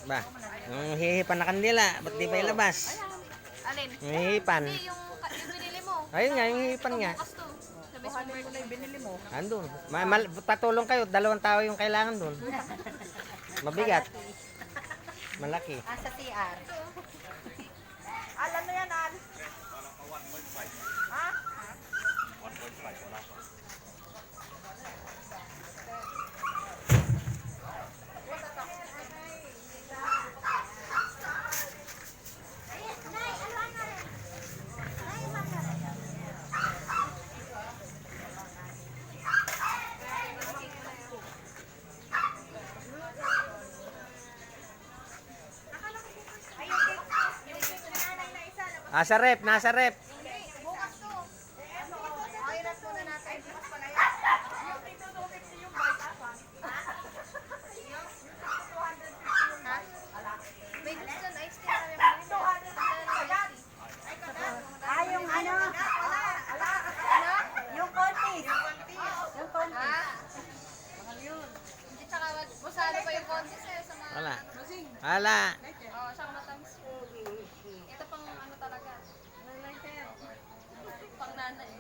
Ba, yung hihipan na kandila, ba't di pa ilabas? Alin? Yung hihipan. Hindi, yung binili mo. Ayun nga, yung hihipan nga. Bukas to. Sabi sa birthday. Binili mo. Andun. Patulong kayo, 2 tao yung kailangan dun. Mabigat. Malaki. Sa CR. Alam mo yan, Al? Ha? Nasa rep, nasa rep. Bukas to. Okay, rap muna natin. Bukas pala yan. Yung 250 yung bike asan? Yung 250 yung bike. May gusto na ice cream kami mga ito. Yung ano? Yung kontis. Yung kontis. Hindi tsaka masalo pa yung contest eh. Sa mga... Wala. Wala. Oo, siyang matamis. Ito pang ano talaga. Pang nanay.